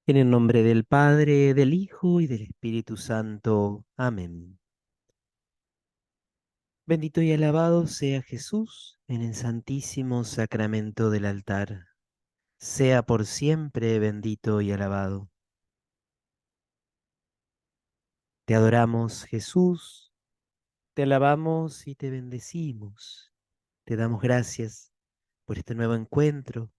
En el nombre del Padre, del Hijo y del Espíritu Santo. Amén. Bendito y alabado sea Jesús en el santísimo sacramento del altar. Sea por siempre bendito y alabado. Te adoramos, Jesús, te alabamos y te bendecimos. Te damos gracias por este nuevo encuentro,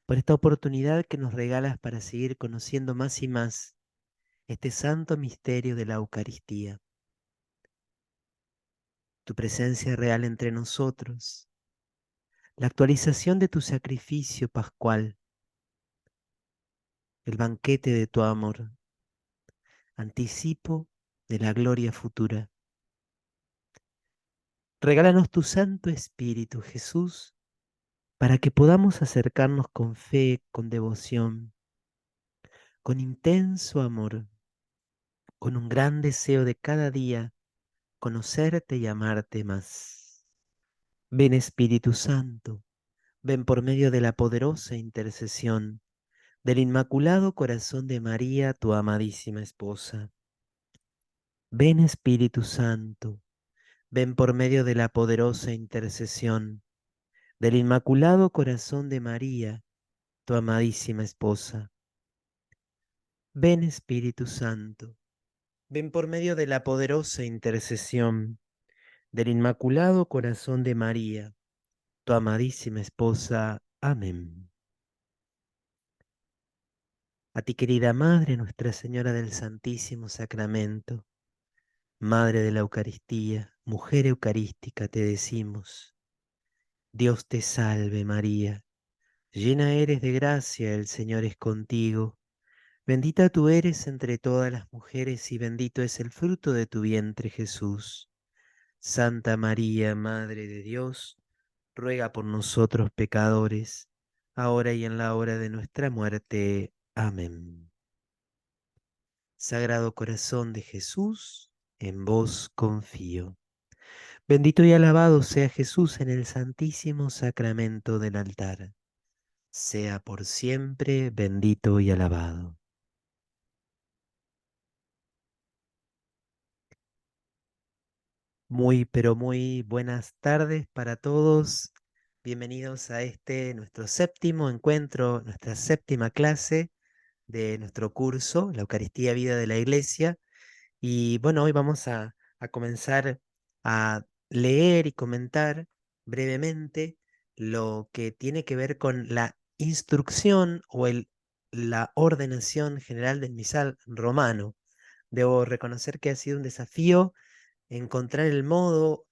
por esta oportunidad que nos regalas para seguir conociendo más y más este santo misterio de la Eucaristía. Tu presencia real entre nosotros, la actualización de tu sacrificio pascual, el banquete de tu amor, anticipo de la gloria futura. Regálanos tu Santo Espíritu, Jesús, para que podamos acercarnos con fe, con devoción, con intenso amor, con un gran deseo de cada día conocerte y amarte más. Ven Espíritu Santo, ven por medio de la poderosa intercesión del Inmaculado Corazón de María, tu amadísima esposa. Ven Espíritu Santo, ven por medio de la poderosa intercesión del Inmaculado Corazón de María, tu amadísima esposa. Ven Espíritu Santo, ven por medio de la poderosa intercesión del Inmaculado Corazón de María, tu amadísima esposa. Amén. A ti, querida Madre, Nuestra Señora del Santísimo Sacramento, Madre de la Eucaristía, mujer eucarística, te decimos, Dios te salve María, llena eres de gracia, el Señor es contigo, bendita tú eres entre todas las mujeres y bendito es el fruto de tu vientre Jesús. Santa María, Madre de Dios, ruega por nosotros pecadores, ahora y en la hora de nuestra muerte. Amén. Sagrado corazón de Jesús, en vos confío. Bendito y alabado sea Jesús en el santísimo sacramento del altar. Sea por siempre bendito y alabado. Muy, pero muy buenas tardes para todos. Bienvenidos a este, nuestro séptimo encuentro, nuestra séptima clase de nuestro curso, la Eucaristía Vida de la Iglesia. Y bueno, hoy vamos a comenzar a leer y comentar brevemente lo que tiene que ver con la instrucción o la ordenación general del misal romano. Debo reconocer que ha sido un desafío encontrar el modo,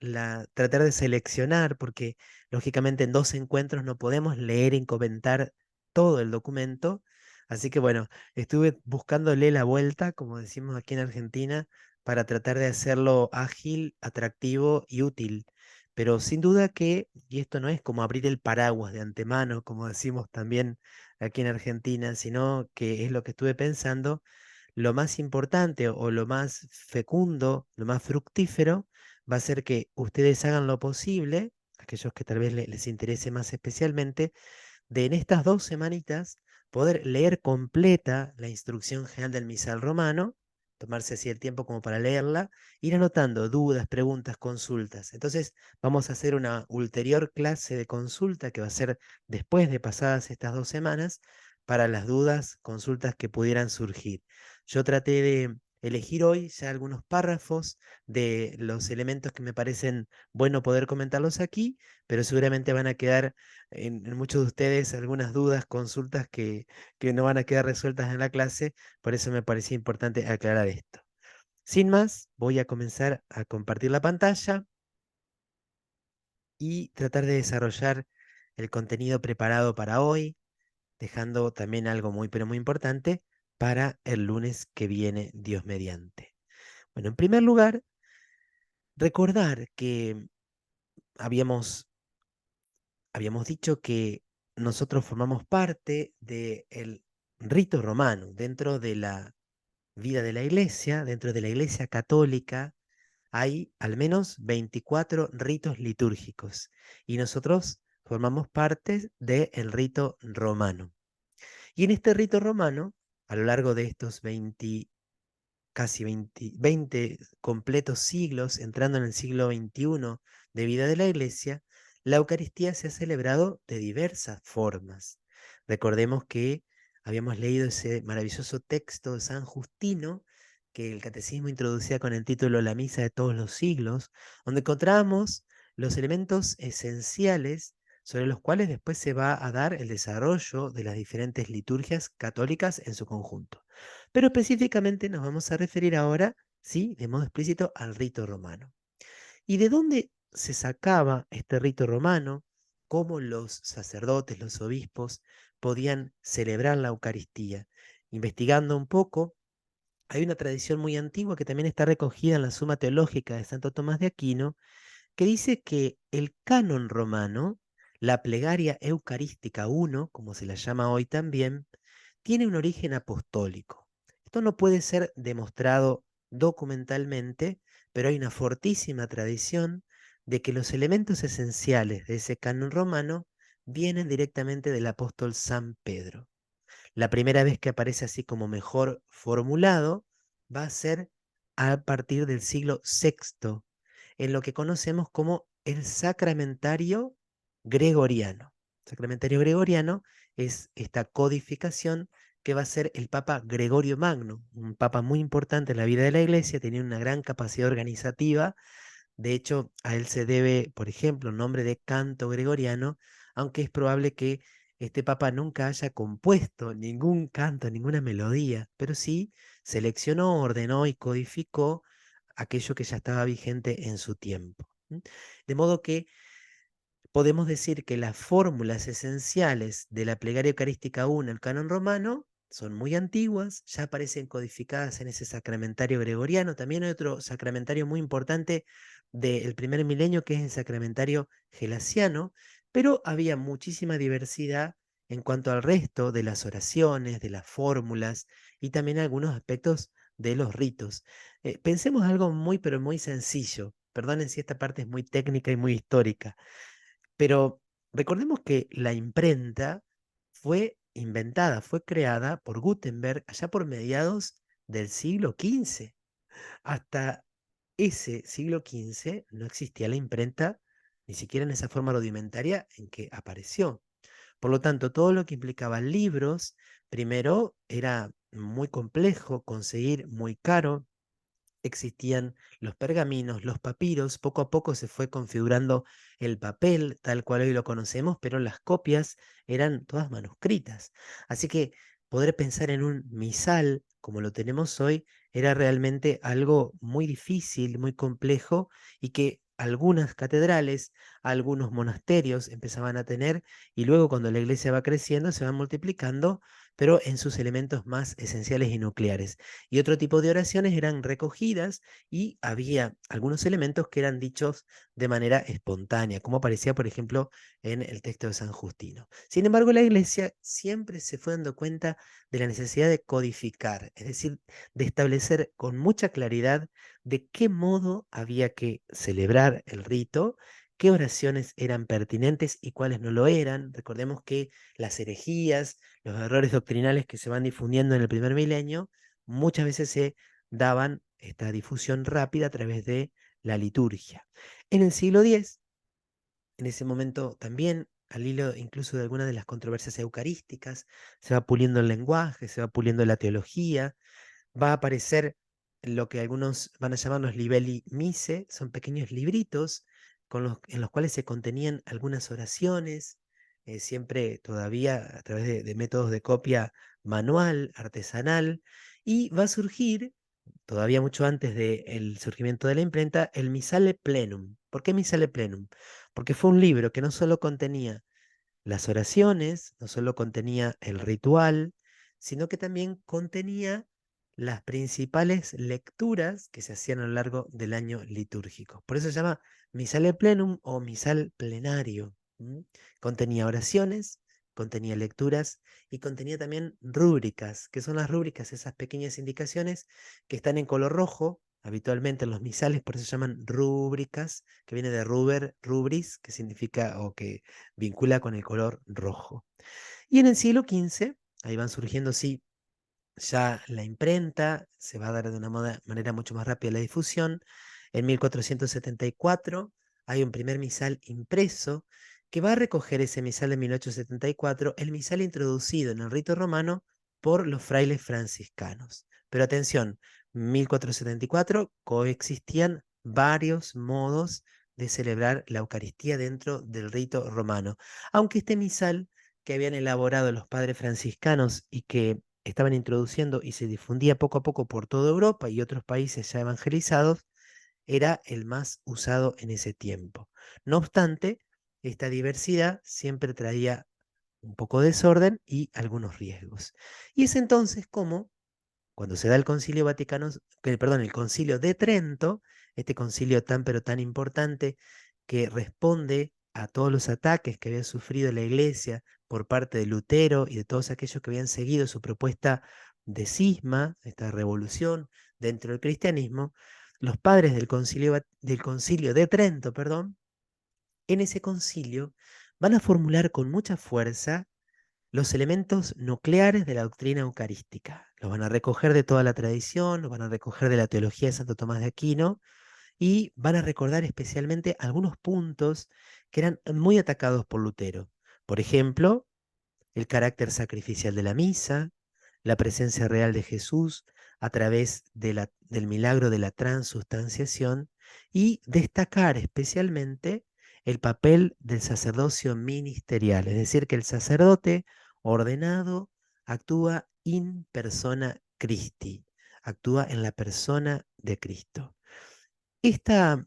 tratar de seleccionar, porque lógicamente en dos encuentros no podemos leer y comentar todo el documento. Así que bueno, estuve buscándole la vuelta, como decimos aquí en Argentina, para tratar de hacerlo ágil, atractivo y útil. Pero sin duda que, y esto no es como abrir el paraguas de antemano, como decimos también aquí en Argentina, sino que es lo que estuve pensando, lo más importante o lo más fecundo, lo más fructífero, va a ser que ustedes hagan lo posible, aquellos que tal vez les interese más especialmente, de en estas 2 semanitas poder leer completa la instrucción general del misal romano, tomarse así el tiempo como para leerla, ir anotando dudas, preguntas, consultas. Entonces vamos a hacer una ulterior clase de consulta que va a ser después de pasadas estas 2 semanas para las dudas, consultas que pudieran surgir. Yo traté de elegir hoy ya algunos párrafos de los elementos que me parecen bueno poder comentarlos aquí, pero seguramente van a quedar en muchos de ustedes algunas dudas, consultas que no van a quedar resueltas en la clase, por eso me parecía importante aclarar esto. Sin más, voy a comenzar a compartir la pantalla y tratar de desarrollar el contenido preparado para hoy, dejando también algo muy, pero muy importante para el lunes que viene, Dios mediante. Bueno, en primer lugar, recordar que habíamos, habíamos dicho que nosotros formamos parte del rito romano dentro de la vida de la iglesia, dentro de la iglesia católica. Hay al menos 24 ritos litúrgicos y nosotros formamos parte del rito romano. Y en este rito romano a lo largo de estos 20, casi 20 completos siglos, entrando en el siglo XXI de vida de la Iglesia, la Eucaristía se ha celebrado de diversas formas. Recordemos que habíamos leído ese maravilloso texto de San Justino, que el Catecismo introducía con el título La Misa de todos los siglos, donde encontramos los elementos esenciales sobre los cuales después se va a dar el desarrollo de las diferentes liturgias católicas en su conjunto. Pero específicamente nos vamos a referir ahora, sí, de modo explícito, al rito romano. ¿Y de dónde se sacaba este rito romano? ¿Cómo los sacerdotes, los obispos, podían celebrar la Eucaristía? Investigando un poco, hay una tradición muy antigua que también está recogida en la Suma Teológica de Santo Tomás de Aquino, que dice que el canon romano, la plegaria eucarística 1, como se la llama hoy también, tiene un origen apostólico. Esto no puede ser demostrado documentalmente, pero hay una fortísima tradición de que los elementos esenciales de ese canon romano vienen directamente del apóstol San Pedro. La primera vez que aparece así como mejor formulado va a ser a partir del siglo VI, en lo que conocemos como el sacramentario gregoriano. Sacramentario gregoriano es esta codificación que va a ser el Papa Gregorio Magno, un papa muy importante en la vida de la Iglesia, tenía una gran capacidad organizativa. De hecho, a él se debe, por ejemplo, el nombre de canto gregoriano, aunque es probable que este papa nunca haya compuesto ningún canto, ninguna melodía, pero sí seleccionó, ordenó y codificó aquello que ya estaba vigente en su tiempo. ¿M? De modo que podemos decir que las fórmulas esenciales de la plegaria eucarística 1, el canon romano, son muy antiguas, ya aparecen codificadas en ese sacramentario gregoriano. También hay otro sacramentario muy importante del primer milenio, que es el sacramentario gelasiano, pero había muchísima diversidad en cuanto al resto de las oraciones, de las fórmulas y también algunos aspectos de los ritos. Pensemos algo muy, pero muy sencillo. Perdonen si esta parte es muy técnica y muy histórica. Pero recordemos que la imprenta fue inventada, fue creada por Gutenberg allá por mediados del siglo XV. Hasta ese siglo XV no existía la imprenta, ni siquiera en esa forma rudimentaria en que apareció. Por lo tanto, todo lo que implicaba libros, primero era muy complejo conseguir, muy caro. Existían los pergaminos, los papiros, poco a poco se fue configurando el papel tal cual hoy lo conocemos, pero las copias eran todas manuscritas. Así que poder pensar en un misal como lo tenemos hoy era realmente algo muy difícil, muy complejo y que algunas catedrales, algunos monasterios empezaban a tener y luego cuando la iglesia va creciendo se van multiplicando, pero en sus elementos más esenciales y nucleares. Y otro tipo de oraciones eran recogidas y había algunos elementos que eran dichos de manera espontánea, como aparecía, por ejemplo, en el texto de San Justino. Sin embargo, la Iglesia siempre se fue dando cuenta de la necesidad de codificar, es decir, de establecer con mucha claridad de qué modo había que celebrar el rito, qué oraciones eran pertinentes y cuáles no lo eran. Recordemos que las herejías, los errores doctrinales que se van difundiendo en el primer milenio, muchas veces se daban esta difusión rápida a través de la liturgia. En el siglo X, en ese momento también, al hilo incluso de algunas de las controversias eucarísticas, se va puliendo el lenguaje, se va puliendo la teología, va a aparecer lo que algunos van a llamar los libelli mise, son pequeños libritos en los cuales se contenían algunas oraciones, siempre todavía a través de métodos de copia manual, artesanal, y va a surgir, todavía mucho antes del surgimiento de la imprenta, el Missale Plenum. ¿Por qué Missale Plenum? Porque fue un libro que no solo contenía las oraciones, no solo contenía el ritual, sino que también contenía las principales lecturas que se hacían a lo largo del año litúrgico. Por eso se llama Misale Plenum o Misal Plenario. ¿M? Contenía oraciones, contenía lecturas y contenía también rúbricas. ¿Qué son las rúbricas? Esas pequeñas indicaciones que están en color rojo, habitualmente en los misales, por eso se llaman rúbricas, que viene de ruber, rubris, que significa o que vincula con el color rojo. Y en el siglo XV, ahí van surgiendo, sí, ya la imprenta se va a dar de una manera mucho más rápida la difusión. En 1474 hay un primer misal impreso que va a recoger ese misal de 1874, el misal introducido en el rito romano por los frailes franciscanos. Pero atención, 1474 coexistían varios modos de celebrar la Eucaristía dentro del rito romano, aunque este misal que habían elaborado los padres franciscanos y que estaban introduciendo y se difundía poco a poco por toda Europa y otros países ya evangelizados, era el más usado en ese tiempo. No obstante, esta diversidad siempre traía un poco de desorden y algunos riesgos. Y es entonces como, cuando se da el Concilio Vaticano, perdón, el Concilio de Trento, este concilio tan pero tan importante que responde a todos los ataques que había sufrido la Iglesia por parte de Lutero y de todos aquellos que habían seguido su propuesta de cisma, esta revolución dentro del cristianismo, los padres del concilio de Trento, perdón, en ese concilio van a formular con mucha fuerza los elementos nucleares de la doctrina eucarística. Los van a recoger de toda la tradición, los van a recoger de la teología de Santo Tomás de Aquino y van a recordar especialmente algunos puntos que eran muy atacados por Lutero. Por ejemplo, el carácter sacrificial de la misa, la presencia real de Jesús a través del milagro de la transustanciación y destacar especialmente el papel del sacerdocio ministerial, es decir, que el sacerdote ordenado actúa in persona Christi, actúa en la persona de Cristo. Esta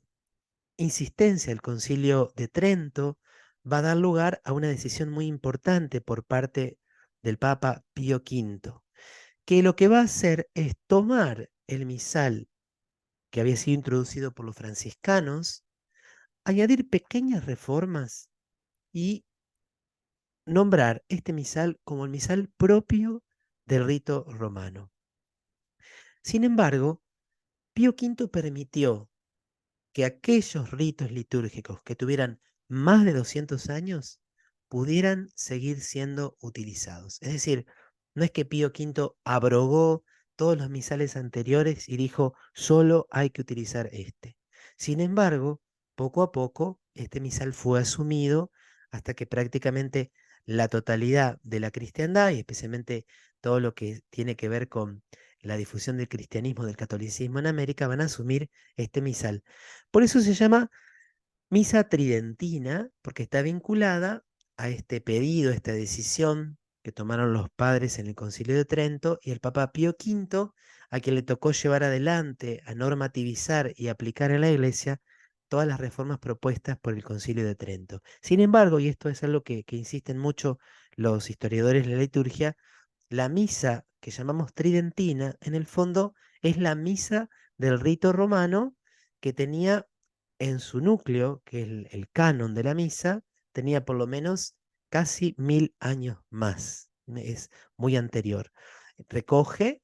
insistencia del Concilio de Trento va a dar lugar a una decisión muy importante por parte del Papa Pío V, que lo que va a hacer es tomar el misal que había sido introducido por los franciscanos, añadir pequeñas reformas y nombrar este misal como el misal propio del rito romano. Sin embargo, Pío V permitió que aquellos ritos litúrgicos que tuvieran más de 200 años pudieran seguir siendo utilizados. Es decir, no es que Pío V abrogó todos los misales anteriores y dijo, solo hay que utilizar este. Sin embargo, poco a poco, este misal fue asumido hasta que prácticamente la totalidad de la cristiandad y especialmente todo lo que tiene que ver con la difusión del cristianismo, del catolicismo en América, van a asumir este misal. Por eso se llama misa tridentina, porque está vinculada a este pedido, esta decisión que tomaron los padres en el Concilio de Trento y el Papa Pío V, a quien le tocó llevar adelante, a normativizar y aplicar en la Iglesia todas las reformas propuestas por el Concilio de Trento. Sin embargo, y esto es algo que insisten mucho los historiadores de la liturgia, la misa que llamamos tridentina, en el fondo, es la misa del rito romano que tenía en su núcleo, que es el canon de la misa, tenía por lo menos casi 1000 años más. Es muy anterior. Recoge,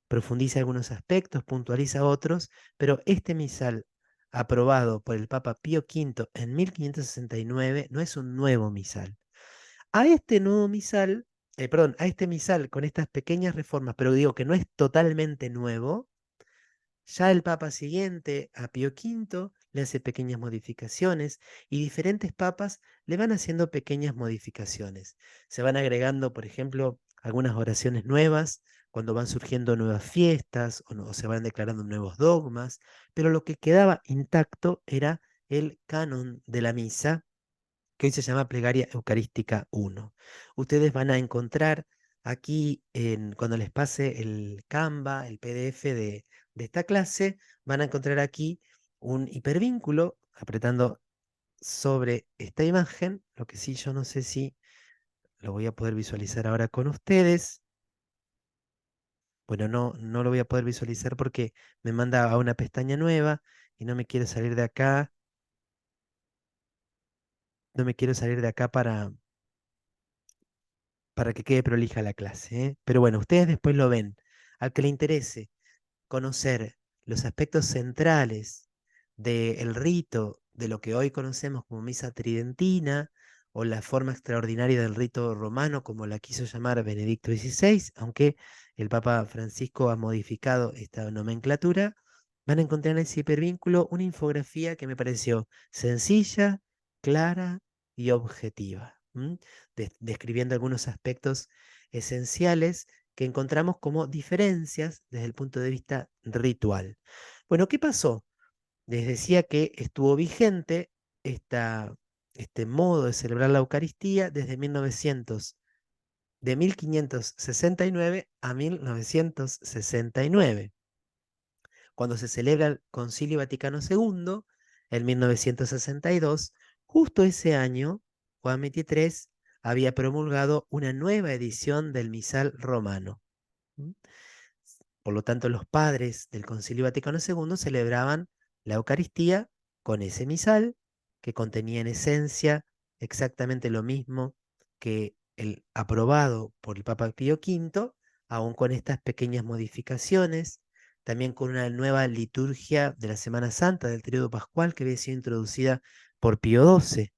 profundiza algunos aspectos, puntualiza otros, pero este misal aprobado por el Papa Pío V en 1569 no es un nuevo misal. A este nuevo misal, perdón, a este misal con estas pequeñas reformas, pero digo que no es totalmente nuevo, ya el Papa siguiente, a Pío V, le hace pequeñas modificaciones y diferentes papas le van haciendo pequeñas modificaciones. Se van agregando, por ejemplo, algunas oraciones nuevas cuando van surgiendo nuevas fiestas o se van declarando nuevos dogmas, pero lo que quedaba intacto era el canon de la misa que hoy se llama Plegaria Eucarística 1. Ustedes van a encontrar aquí, cuando les pase el Canva, el PDF de esta clase, van a encontrar aquí un hipervínculo apretando sobre esta imagen, lo que sí yo no sé si lo voy a poder visualizar ahora con ustedes. Bueno, no lo voy a poder visualizar porque me manda a una pestaña nueva y no me quiero salir de acá. No me quiero salir de acá para que quede prolija la clase, ¿eh? Pero bueno, ustedes después lo ven. Al que le interese conocer los aspectos centrales del rito de lo que hoy conocemos como misa tridentina o la forma extraordinaria del rito romano como la quiso llamar Benedicto XVI, aunque el Papa Francisco ha modificado esta nomenclatura, van a encontrar en ese hipervínculo una infografía que me pareció sencilla, clara y objetiva, describiendo algunos aspectos esenciales que encontramos como diferencias desde el punto de vista ritual. Bueno, ¿qué pasó? Les decía que estuvo vigente esta, este modo de celebrar la Eucaristía desde 1900, de 1569 a 1969, cuando se celebra el Concilio Vaticano II en 1962. Justo ese año, Juan XXIII había promulgado una nueva edición del Misal Romano. ¿M? Por lo tanto, los padres del Concilio Vaticano II celebraban la Eucaristía con ese misal que contenía en esencia exactamente lo mismo que el aprobado por el Papa Pío V, aún con estas pequeñas modificaciones, también con una nueva liturgia de la Semana Santa del Tríodo Pascual que había sido introducida por Pío XII.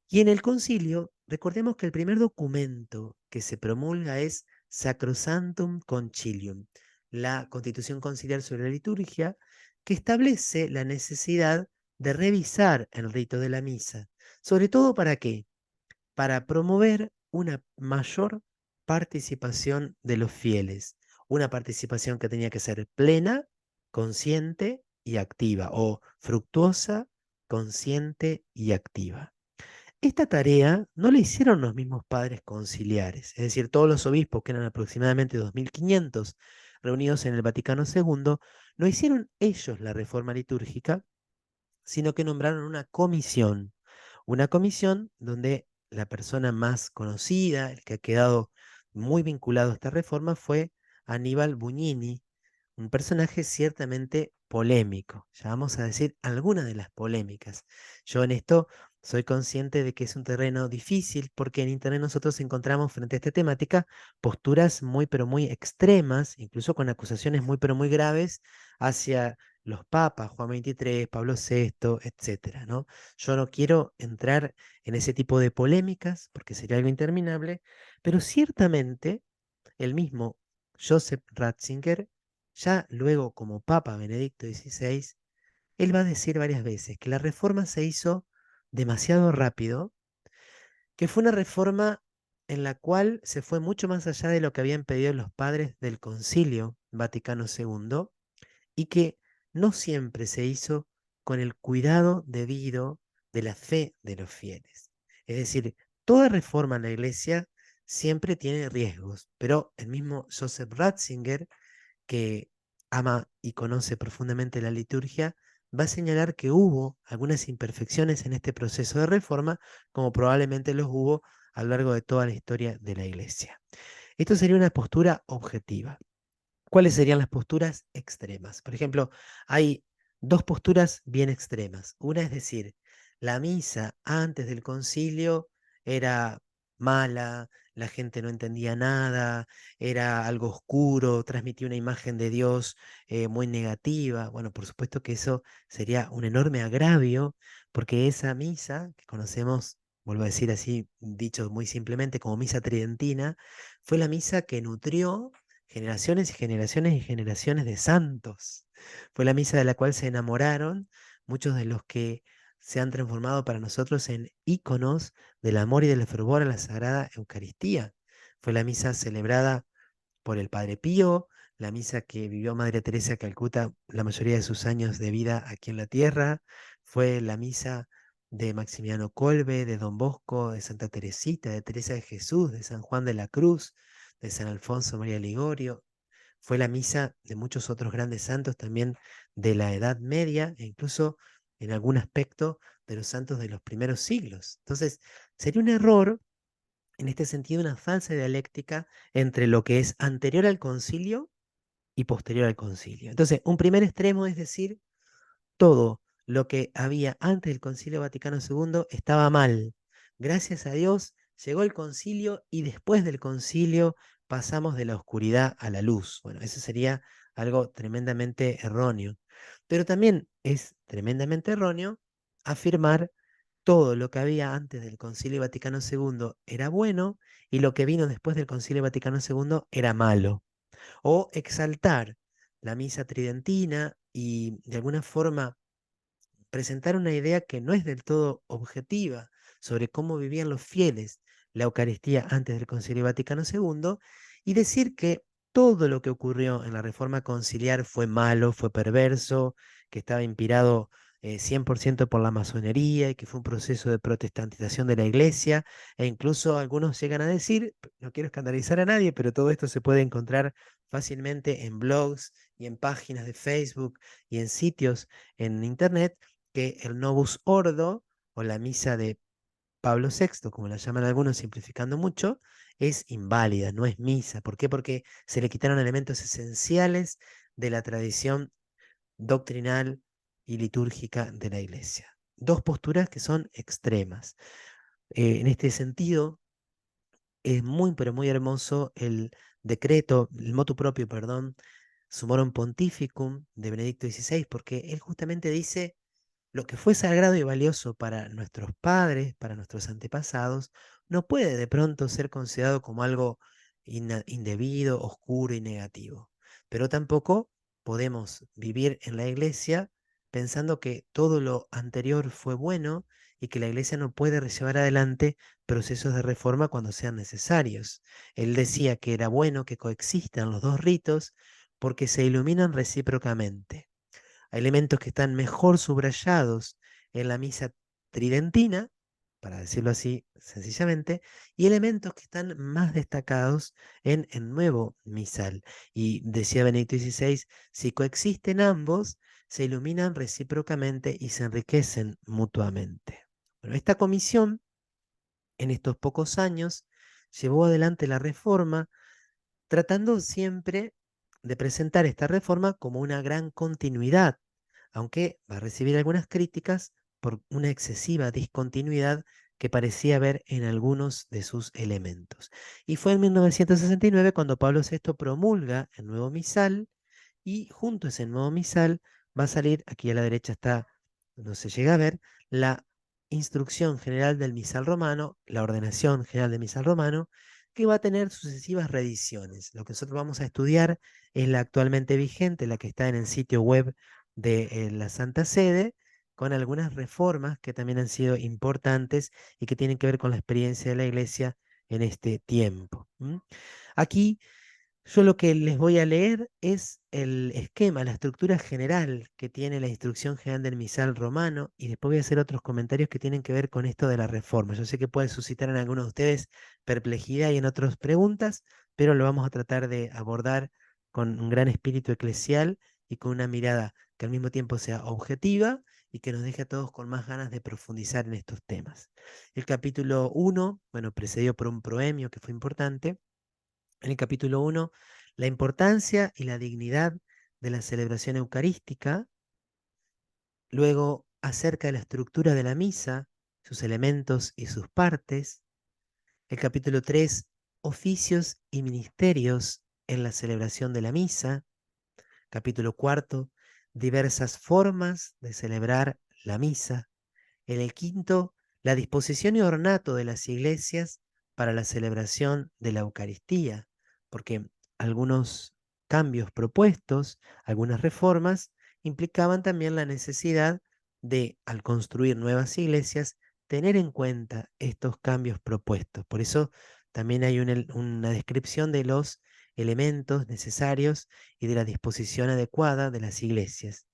Y en el concilio, recordemos que el primer documento que se promulga es Sacrosanctum Concilium, la Constitución Conciliar sobre la Liturgia, que establece la necesidad de revisar el rito de la misa. ¿Sobre todo para qué? Para promover una mayor participación de los fieles, una participación que tenía que ser plena, consciente y activa, o fructuosa, consciente y activa. Esta tarea no la hicieron los mismos padres conciliares, es decir, todos los obispos, que eran aproximadamente 2500 reunidos en el Vaticano II, no hicieron ellos la reforma litúrgica, sino que nombraron una comisión donde la persona más conocida, el que ha quedado muy vinculado a esta reforma, fue Aníbal Bugnini, un personaje ciertamente polémico. Ya vamos a decir algunas de las polémicas. Yo en esto soy consciente de que es un terreno difícil porque en Internet nosotros encontramos frente a esta temática posturas muy pero muy extremas, incluso con acusaciones muy pero muy graves hacia los papas, Juan XXIII, Pablo VI, etcétera, ¿no? Yo no quiero entrar en ese tipo de polémicas porque sería algo interminable, pero ciertamente el mismo Joseph Ratzinger, ya luego como Papa Benedicto XVI, él va a decir varias veces que la reforma se hizo demasiado rápido, que fue una reforma en la cual se fue mucho más allá de lo que habían pedido los padres del Concilio Vaticano II y que no siempre se hizo con el cuidado debido de la fe de los fieles. Es decir, toda reforma en la iglesia siempre tiene riesgos, pero el mismo Joseph Ratzinger, que ama y conoce profundamente la liturgia, va a señalar que hubo algunas imperfecciones en este proceso de reforma, como probablemente los hubo a lo largo de toda la historia de la iglesia. Esto sería una postura objetiva. ¿Cuáles serían las posturas extremas? Por ejemplo, hay dos posturas bien extremas. Una es decir, la misa antes del concilio era mala, la gente no entendía nada, era algo oscuro, transmitía una imagen de Dios muy negativa. Bueno, por supuesto que eso sería un enorme agravio, porque esa misa, que conocemos, vuelvo a decir así, dicho muy simplemente, como misa tridentina, fue la misa que nutrió generaciones y generaciones y generaciones de santos. Fue la misa de la cual se enamoraron muchos de los que se han transformado para nosotros en íconos del amor y del fervor a la Sagrada Eucaristía. Fue la misa celebrada por el Padre Pío, la misa que vivió Madre Teresa de Calcuta la mayoría de sus años de vida aquí en la tierra, fue la misa de Maximiano Kolbe, de Don Bosco, de Santa Teresita, de Teresa de Jesús, de San Juan de la Cruz, de San Alfonso María Ligorio. Fue la misa de muchos otros grandes santos también de la Edad Media e incluso en algún aspecto de los santos de los primeros siglos. Entonces, sería un error, en este sentido, una falsa dialéctica entre lo que es anterior al concilio y posterior al concilio. Entonces, un primer extremo es decir, todo lo que había antes del Concilio Vaticano II estaba mal. Gracias a Dios llegó el concilio y después del concilio pasamos de la oscuridad a la luz. Bueno, eso sería algo tremendamente erróneo. Pero también es tremendamente erróneo afirmar todo lo que había antes del Concilio Vaticano II era bueno y lo que vino después del Concilio Vaticano II era malo. o exaltar la misa tridentina y de alguna forma presentar una idea que no es del todo objetiva sobre cómo vivían los fieles la Eucaristía antes del Concilio Vaticano II y decir que todo lo que ocurrió en la Reforma Conciliar fue malo, fue perverso, que estaba inspirado 100% por la masonería y que fue un proceso de protestantización de la Iglesia, e incluso algunos llegan a decir, no quiero escandalizar a nadie, pero todo esto se puede encontrar fácilmente en blogs y en páginas de Facebook y en sitios en Internet, que el Novus Ordo, o la misa de Pablo VI, como la llaman algunos simplificando mucho, es inválida, no es misa. ¿Por qué? Porque se le quitaron elementos esenciales de la tradición doctrinal y litúrgica de la Iglesia. Dos posturas que son extremas. En este sentido, es muy, pero muy hermoso el decreto, el motu propio, perdón, Summorum Pontificum de Benedicto XVI, porque él justamente dice: lo que fue sagrado y valioso para nuestros padres, para nuestros antepasados, no puede de pronto ser considerado como algo indebido, oscuro y negativo. Pero tampoco podemos vivir en la iglesia pensando que todo lo anterior fue bueno y que la iglesia no puede llevar adelante procesos de reforma cuando sean necesarios. Él decía que era bueno que coexistan los dos ritos porque se iluminan recíprocamente. Hay elementos que están mejor subrayados en la misa tridentina, para decirlo así sencillamente, y elementos que están más destacados en el nuevo misal. Y decía Benedicto XVI, si coexisten ambos, se iluminan recíprocamente y se enriquecen mutuamente. Bueno, esta comisión, en estos pocos años, llevó adelante la reforma, tratando siempre de presentar esta reforma como una gran continuidad, aunque va a recibir algunas críticas por una excesiva discontinuidad que parecía haber en algunos de sus elementos. Y fue en 1969 cuando Pablo VI promulga el nuevo misal, y junto a ese nuevo misal va a salir, aquí a la derecha está, no se llega a ver, la instrucción general del misal romano, la ordenación general del misal romano, que va a tener sucesivas reediciones. Lo que nosotros vamos a estudiar es la actualmente vigente, la que está en el sitio web de la Santa Sede, con algunas reformas que también han sido importantes y que tienen que ver con la experiencia de la Iglesia en este tiempo. Aquí yo lo que les voy a leer es el esquema, la estructura general que tiene la instrucción general del misal romano, y después voy a hacer otros comentarios que tienen que ver con esto de la reforma. Yo sé que puede suscitar en algunos de ustedes perplejidad y en otros preguntas, pero lo vamos a tratar de abordar con un gran espíritu eclesial y con una mirada que al mismo tiempo sea objetiva y que nos deje a todos con más ganas de profundizar en estos temas. El capítulo 1, bueno, precedido por un proemio que fue importante. En el capítulo 1, la importancia y la dignidad de la celebración eucarística. Luego, acerca de la estructura de la misa, sus elementos y sus partes. El capítulo 3, oficios y ministerios en la celebración de la misa. Capítulo 4, diversas formas de celebrar la misa. En el quinto, la disposición y ornato de las iglesias para la celebración de la Eucaristía, porque algunos cambios propuestos, algunas reformas, implicaban también la necesidad de, al construir nuevas iglesias, tener en cuenta estos cambios propuestos. Por eso también hay una descripción de los elementos necesarios y de la disposición adecuada de las iglesias.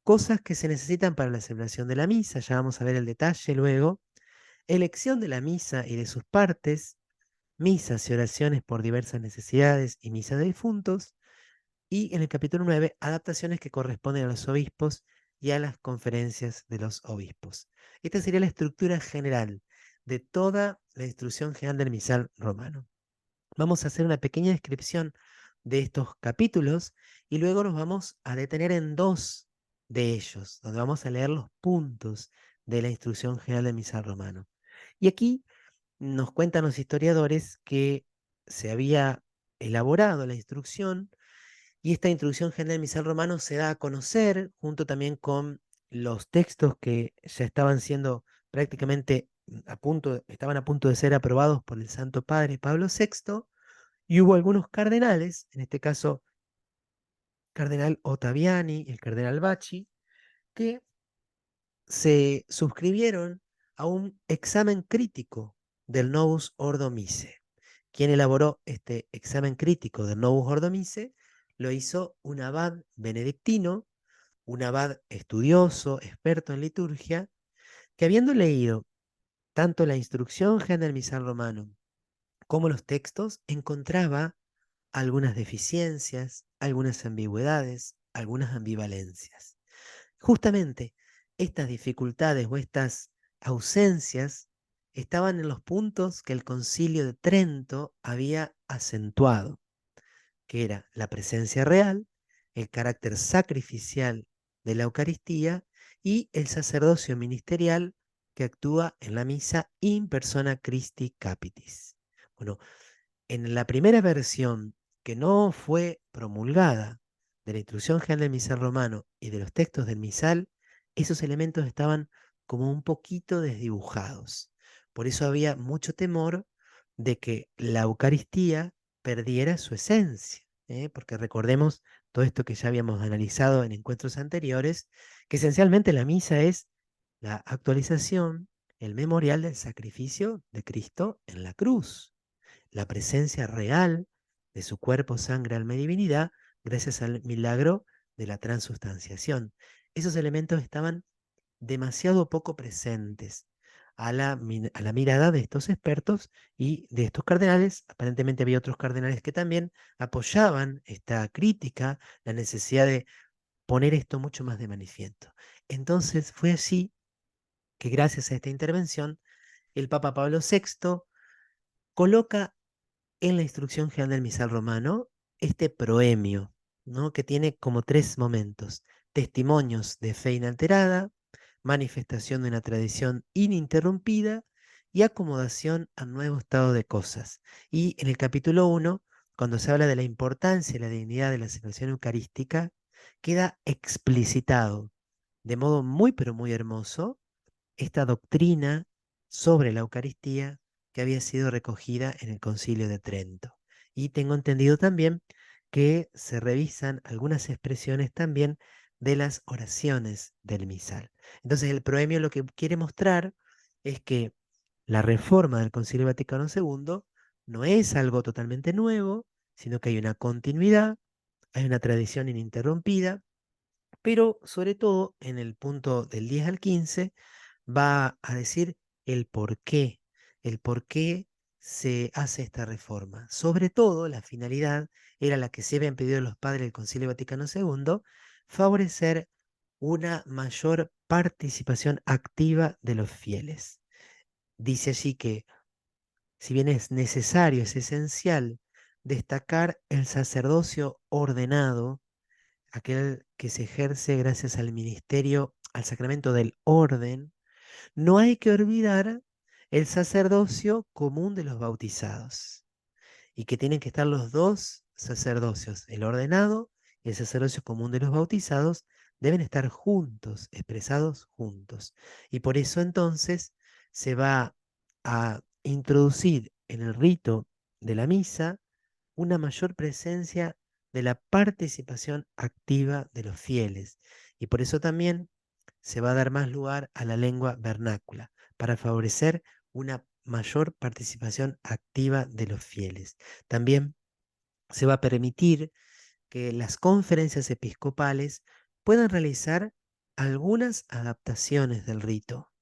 Cosas que se necesitan para la celebración de la misa, ya vamos a ver el detalle luego. Elección de la misa y de sus partes, misas y oraciones por diversas necesidades y misa de difuntos. Y en el capítulo 9, adaptaciones que corresponden a los obispos y a las conferencias de los obispos. Esta sería la estructura general de toda la instrucción general del misal romano. Vamos a hacer una pequeña descripción de estos capítulos y luego nos vamos a detener en dos de ellos, donde vamos a leer los puntos de la instrucción general del misal romano. Y aquí nos cuentan los historiadores que se había elaborado la instrucción, y esta instrucción general del misal romano se da a conocer junto también con los textos que ya estaban siendo prácticamente estaban a punto de ser aprobados por el Santo Padre Pablo VI, Y hubo algunos cardenales, en este caso cardenal Ottaviani y el cardenal Bacci, que se suscribieron a un examen crítico del Novus Ordo Missae. Quien elaboró este examen crítico del Novus Ordo Missae lo hizo un abad benedictino, un abad estudioso, experto en liturgia, que habiendo leído tanto la instrucción general misal romano como los textos, encontraba algunas deficiencias, algunas ambigüedades, algunas ambivalencias. Justamente estas dificultades o estas ausencias estaban en los puntos que el Concilio de Trento había acentuado, que era la presencia real, el carácter sacrificial de la Eucaristía y el sacerdocio ministerial que actúa en la misa in persona Christi Capitis. Bueno, en la primera versión que no fue promulgada de la Instrucción General del Misal Romano y de los textos del Misal, esos elementos estaban como un poquito desdibujados. Por eso había mucho temor de que la Eucaristía perdiera su esencia, porque recordemos todo esto que ya habíamos analizado en encuentros anteriores, que esencialmente la misa es la actualización, el memorial del sacrificio de Cristo en la cruz, la presencia real de su cuerpo, sangre, alma y divinidad gracias al milagro de la transustanciación. Esos elementos estaban demasiado poco presentes a la mirada de estos expertos y de estos cardenales. Aparentemente había otros cardenales que también apoyaban esta crítica, la necesidad de poner esto mucho más de manifiesto. Entonces fue así que gracias a esta intervención, el Papa Pablo VI coloca en la instrucción general del misal romano este proemio, ¿no? Que tiene como tres momentos: testimonios de fe inalterada, manifestación de una tradición ininterrumpida y acomodación al nuevo estado de cosas. Y en el capítulo 1, cuando se habla de la importancia y la dignidad de la celebración eucarística, queda explicitado de modo muy pero muy hermoso esta doctrina sobre la Eucaristía que había sido recogida en el Concilio de Trento. Y tengo entendido también que se revisan algunas expresiones también de las oraciones del misal. Entonces el proemio lo que quiere mostrar es que la reforma del Concilio Vaticano II no es algo totalmente nuevo, sino que hay una continuidad, hay una tradición ininterrumpida, pero sobre todo en el punto del 10 al 15 va a decir el por qué se hace esta reforma. Sobre todo, la finalidad era la que se habían pedido los padres del Concilio Vaticano II, favorecer una mayor participación activa de los fieles. Dice allí que, si bien es necesario, es esencial destacar el sacerdocio ordenado, aquel que se ejerce gracias al ministerio, al sacramento del orden, no hay que olvidar el sacerdocio común de los bautizados y que tienen que estar los dos sacerdocios, el ordenado y el sacerdocio común de los bautizados, deben estar juntos, expresados juntos. Y por eso entonces se va a introducir en el rito de la misa una mayor presencia de la participación activa de los fieles. Y por eso también se va a dar más lugar a la lengua vernácula, para favorecer una mayor participación activa de los fieles. También se va a permitir que las conferencias episcopales puedan realizar algunas adaptaciones del rito,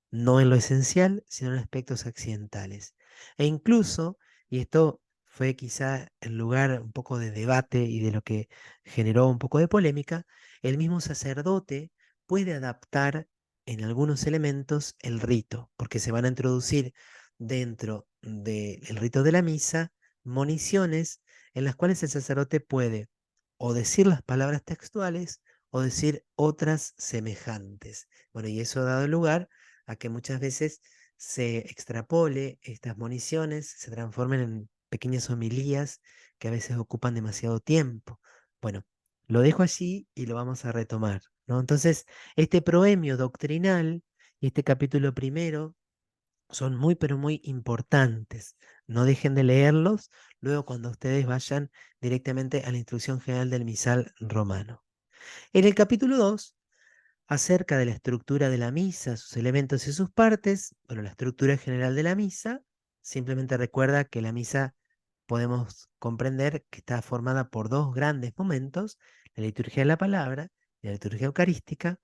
no en lo esencial, sino en aspectos accidentales. E incluso, y esto fue quizá el lugar un poco de debate y de lo que generó un poco de polémica, el mismo sacerdote puede adaptar en algunos elementos el rito, porque se van a introducir dentro del rito de la misa moniciones en las cuales el sacerdote puede o decir las palabras textuales o decir otras semejantes. Bueno, y eso ha dado lugar a que muchas veces se extrapole estas moniciones, se transformen en pequeñas homilías que a veces ocupan demasiado tiempo. Bueno, lo dejo allí y lo vamos a retomar, ¿no? Entonces, este proemio doctrinal y este capítulo primero son muy, pero muy importantes. No dejen de leerlos, luego cuando ustedes vayan directamente a la instrucción general del misal romano. En el capítulo 2, acerca de la estructura de la misa, sus elementos y sus partes, bueno, la estructura general de la misa, simplemente recuerda que la misa podemos comprender que está formada por dos grandes momentos, la liturgia de la palabra y la liturgia eucarística,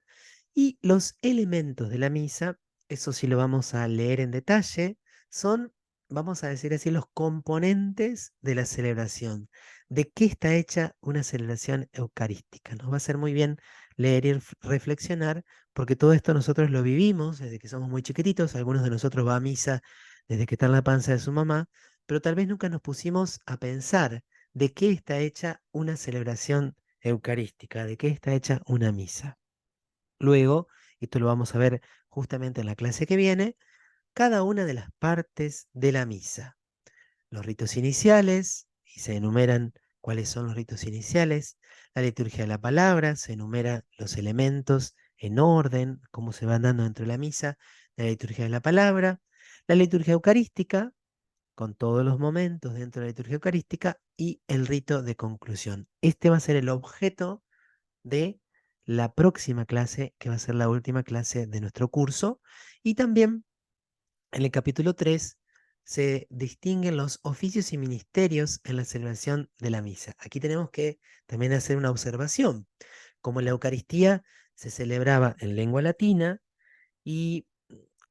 y los elementos de la misa, eso sí lo vamos a leer en detalle, son, vamos a decir así, los componentes de la celebración. ¿De qué está hecha una celebración eucarística? Nos va a ser muy bien leer y reflexionar, porque todo esto nosotros lo vivimos desde que somos muy chiquititos, algunos de nosotros va a misa desde que está en la panza de su mamá, pero tal vez nunca nos pusimos a pensar de qué está hecha una celebración eucarística, de qué está hecha una misa. Luego, esto lo vamos a ver justamente en la clase que viene, cada una de las partes de la misa. Los ritos iniciales, y se enumeran cuáles son los ritos iniciales. La liturgia de la palabra, se enumeran los elementos en orden, cómo se van dando dentro de la misa. La liturgia de la palabra. La liturgia eucarística, con todos los momentos dentro de la liturgia eucarística. Y el rito de conclusión. Este va a ser el objeto de la próxima clase, que va a ser la última clase de nuestro curso. Y también en el capítulo 3 se distinguen los oficios y ministerios en la celebración de la misa. Aquí tenemos que también hacer una observación. Como la Eucaristía se celebraba en lengua latina y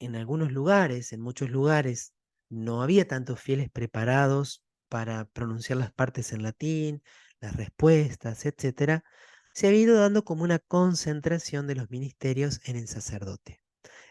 en algunos lugares, en muchos lugares, no había tantos fieles preparados para pronunciar las partes en latín, las respuestas, etcétera, se había ido dando como una concentración de los ministerios en el sacerdote.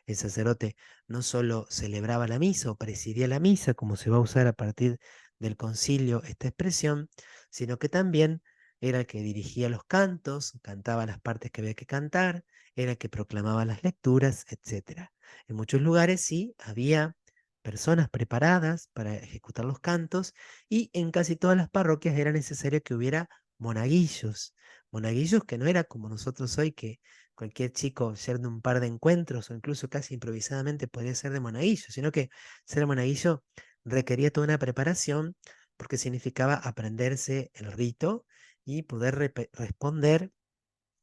El sacerdote no solo celebraba la misa o presidía la misa, como se va a usar a partir del concilio esta expresión, sino que también era el que dirigía los cantos, cantaba las partes que había que cantar, era el que proclamaba las lecturas, etc. En muchos lugares sí había personas preparadas para ejecutar los cantos y en casi todas las parroquias era necesario que hubiera monaguillos, monaguillos que no era como nosotros hoy que cualquier chico ser de un par de encuentros o incluso casi improvisadamente podría ser de monaguillo, sino que ser monaguillo requería toda una preparación porque significaba aprenderse el rito y poder responder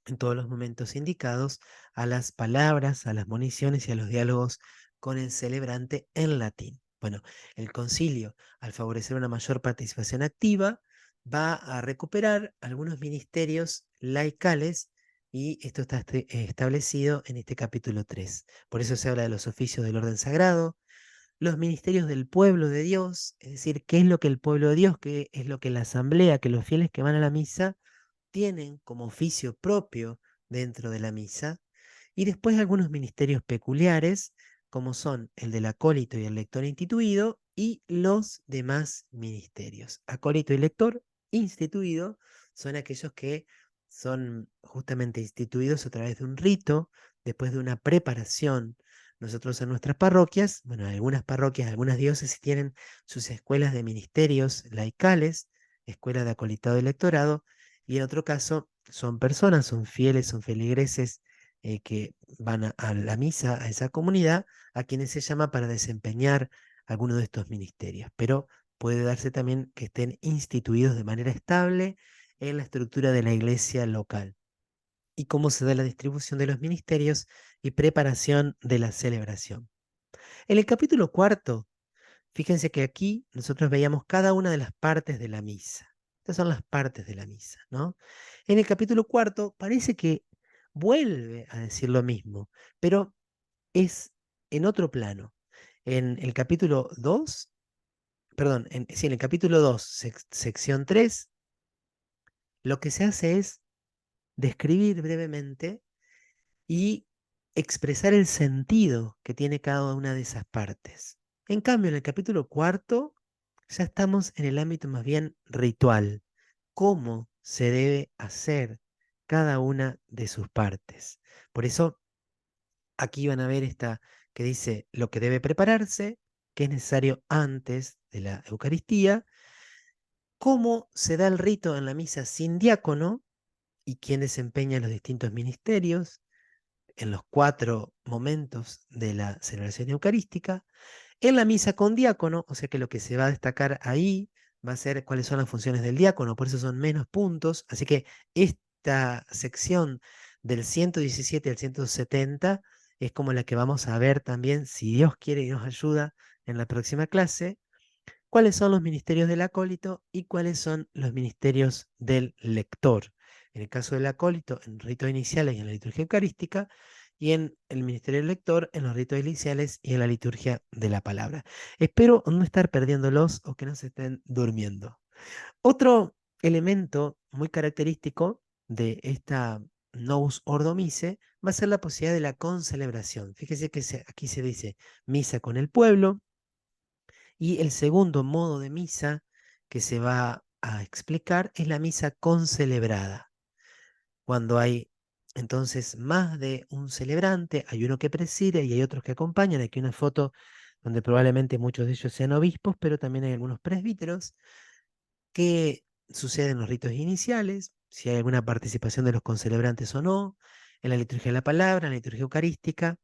en todos los momentos indicados a las palabras, a las moniciones y a los diálogos con el celebrante en latín. Bueno, el concilio, al favorecer una mayor participación activa, va a recuperar algunos ministerios laicales y esto está establecido en este capítulo 3. Por eso se habla de los oficios del orden sagrado, los ministerios del pueblo de Dios, es decir, qué es lo que el pueblo de Dios, qué es lo que la asamblea, que los fieles que van a la misa tienen como oficio propio dentro de la misa, y después algunos ministerios peculiares, como son el del acólito y el lector instituido, y los demás ministerios. Acólito y lector instituido son aquellos que son justamente instituidos a través de un rito, después de una preparación. Nosotros en nuestras parroquias, bueno, algunas parroquias, algunas diócesis tienen sus escuelas de ministerios laicales, escuela de acolitado y lectorado, y en otro caso son personas, son fieles, son feligreses que van a la misa, a esa comunidad, a quienes se llama para desempeñar alguno de estos ministerios. Pero puede darse también que estén instituidos de manera estable en la estructura de la iglesia local. Y cómo se da la distribución de los ministerios y preparación de la celebración. En el capítulo cuarto, fíjense que aquí nosotros veíamos cada una de las partes de la misa. Estas son las partes de la misa, ¿no? En el capítulo cuarto parece que vuelve a decir lo mismo, pero es en otro plano. En el capítulo 2, perdón, sí, en el capítulo 2, sección 3, lo que se hace es describir brevemente y expresar el sentido que tiene cada una de esas partes. En cambio, en el capítulo cuarto ya estamos en el ámbito más bien ritual, cómo se debe hacer cada una de sus partes. Por eso aquí van a ver esta que dice lo que debe prepararse, que es necesario antes de la Eucaristía, cómo se da el rito en la misa sin diácono y quién desempeña los distintos ministerios en los 4 momentos de la celebración eucarística, en la misa con diácono, o sea que lo que se va a destacar ahí va a ser cuáles son las funciones del diácono, por eso son menos puntos. Así que esta sección del 117 al 170 es como la que vamos a ver también, si Dios quiere y nos ayuda, en la próxima clase, cuáles son los ministerios del acólito y cuáles son los ministerios del lector. En el caso del acólito, en ritos iniciales y en la liturgia eucarística, y en el ministerio del lector, en los ritos iniciales y en la liturgia de la palabra. Espero no estar perdiéndolos o que no se estén durmiendo. Otro elemento muy característico de esta Nous Ordo Mise va a ser la posibilidad de la concelebración. Fíjese que aquí se dice misa con el pueblo, y el segundo modo de misa que se va a explicar es la misa concelebrada. Cuando hay entonces más de un celebrante, hay uno que preside y hay otros que acompañan. Aquí una foto donde probablemente muchos de ellos sean obispos, pero también hay algunos presbíteros. ¿Qué sucede en los ritos iniciales? Si hay alguna participación de los concelebrantes o no, en la liturgia de la palabra, en la liturgia eucarística,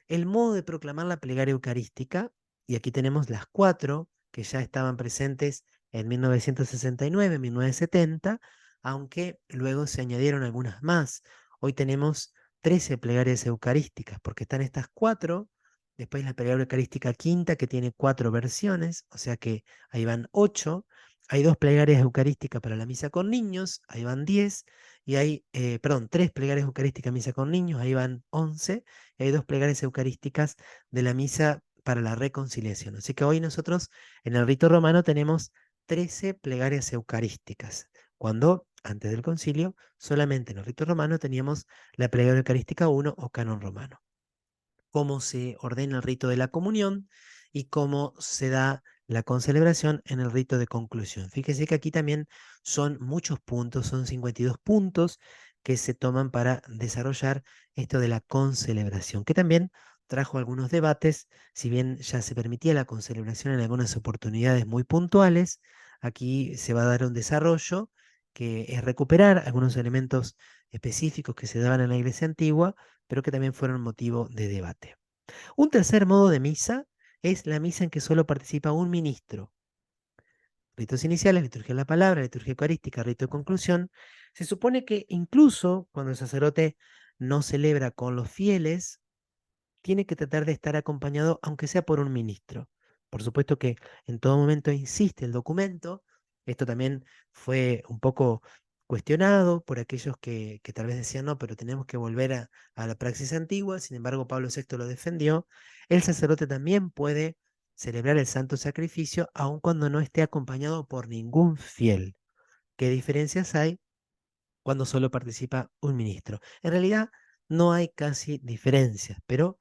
el modo de proclamar la plegaria eucarística, y aquí tenemos las cuatro que ya estaban presentes en 1969, 1970, aunque luego se añadieron algunas más. Hoy tenemos 13 plegarias eucarísticas, porque están estas cuatro, después la plegaria eucarística quinta, que tiene 4 versiones, o sea que ahí van 8. Hay 2 plegarias eucarísticas para la misa con niños, ahí van 10, y hay, perdón, 3 plegarias eucarísticas misa con niños, ahí van 11, y hay 2 plegarias eucarísticas de la misa para la reconciliación. Así que hoy nosotros en el rito romano tenemos 13 plegarias eucarísticas, cuando antes del concilio solamente en el rito romano teníamos la plegaria eucarística 1 o canon romano. Cómo se ordena el rito de la comunión y cómo se da la concelebración en el rito de conclusión. Fíjese que aquí también son muchos puntos, son 52 puntos que se toman para desarrollar esto de la concelebración, que también trajo algunos debates. Si bien ya se permitía la concelebración en algunas oportunidades muy puntuales, aquí se va a dar un desarrollo que es recuperar algunos elementos específicos que se daban en la iglesia antigua, pero que también fueron motivo de debate. Un tercer modo de misa es la misa en que solo participa un ministro. Ritos iniciales, liturgia de la palabra, liturgia eucarística, rito de conclusión. Se supone que incluso cuando el sacerdote no celebra con los fieles, tiene que tratar de estar acompañado, aunque sea por un ministro. Por supuesto que en todo momento insiste el documento. Esto también fue un poco cuestionado por aquellos que tal vez decían, no, pero tenemos que volver a la praxis antigua. Sin embargo, Pablo VI lo defendió. El sacerdote también puede celebrar el santo sacrificio, aun cuando no esté acompañado por ningún fiel. ¿Qué diferencias hay cuando solo participa un ministro? En realidad no hay casi diferencias, pero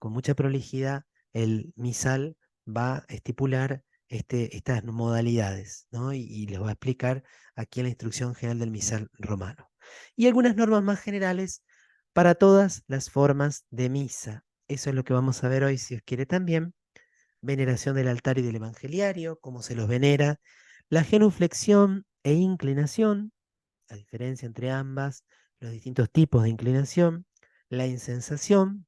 con mucha prolijidad el misal va a estipular estas modalidades, ¿no? Y les voy a explicar aquí en la instrucción general del misal romano. Y algunas normas más generales para todas las formas de misa. Eso es lo que vamos a ver hoy, si os quiere también. Veneración del altar y del evangeliario, cómo se los venera, la genuflexión e inclinación, la diferencia entre ambas, los distintos tipos de inclinación, la incensación,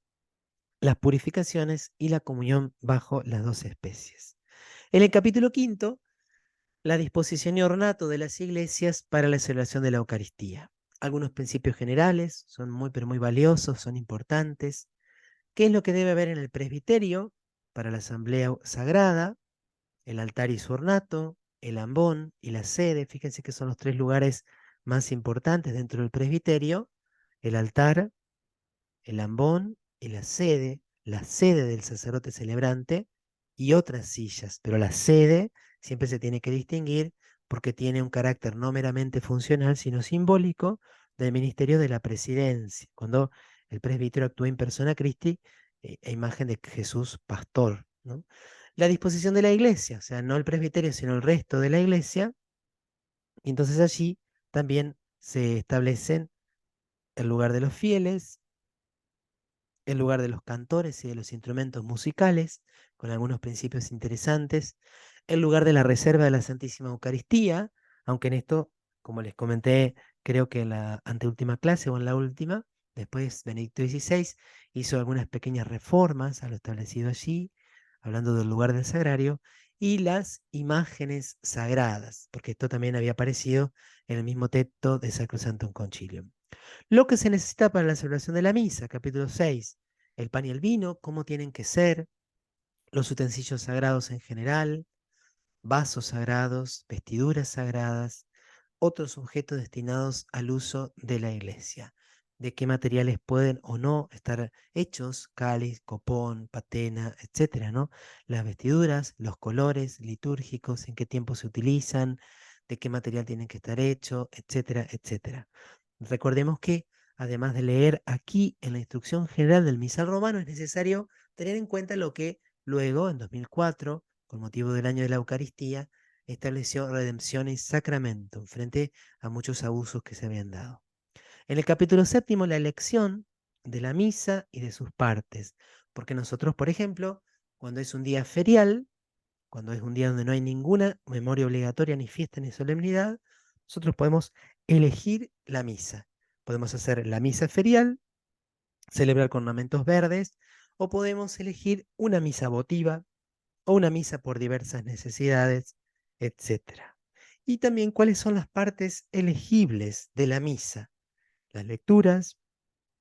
las purificaciones y la comunión bajo las 12 especies. En el capítulo quinto, la disposición y ornato de las iglesias para la celebración de la Eucaristía. Algunos principios generales son muy, pero muy valiosos, son importantes. ¿Qué es lo que debe haber en el presbiterio para la asamblea sagrada? El altar y su ornato, el ambón y la sede. Fíjense que son los 3 lugares más importantes dentro del presbiterio: el altar, el ambón y la sede del sacerdote celebrante y otras sillas, pero la sede siempre se tiene que distinguir porque tiene un carácter no meramente funcional, sino simbólico del ministerio de la presidencia, cuando el presbítero actúa in persona Christi, a imagen de Jesús pastor, ¿no? La disposición de la iglesia, o sea, no el presbiterio, sino el resto de la iglesia, y entonces allí también se establecen el lugar de los fieles, el lugar de los cantores y de los instrumentos musicales, con algunos principios interesantes, el lugar de la reserva de la Santísima Eucaristía, aunque en esto, como les comenté, creo que en la anteúltima clase o en la última, después Benedicto XVI hizo algunas pequeñas reformas a lo establecido allí, hablando del lugar del sagrario, y las imágenes sagradas, porque esto también había aparecido en el mismo texto de Sacrosanctum Concilium. Lo que se necesita para la celebración de la misa, capítulo 6, el pan y el vino, cómo tienen que ser, los utensilios sagrados en general, vasos sagrados, vestiduras sagradas, otros objetos destinados al uso de la iglesia. De qué materiales pueden o no estar hechos, cáliz, copón, patena, etcétera, ¿no? Las vestiduras, los colores litúrgicos, en qué tiempo se utilizan, de qué material tienen que estar hechos, etcétera, etcétera. Recordemos que, además de leer aquí en la instrucción general del misal romano, es necesario tener en cuenta lo que luego, en 2004, con motivo del año de la Eucaristía, estableció redención y sacramento frente a muchos abusos que se habían dado. En el capítulo séptimo, la elección de la misa y de sus partes, porque nosotros, por ejemplo, cuando es un día ferial, cuando es un día donde no hay ninguna memoria obligatoria, ni fiesta, ni solemnidad, nosotros podemos elegir la misa. Podemos hacer la misa ferial, celebrar con ornamentos verdes, o podemos elegir una misa votiva o una misa por diversas necesidades, etcétera. Y también cuáles son las partes elegibles de la misa: las lecturas,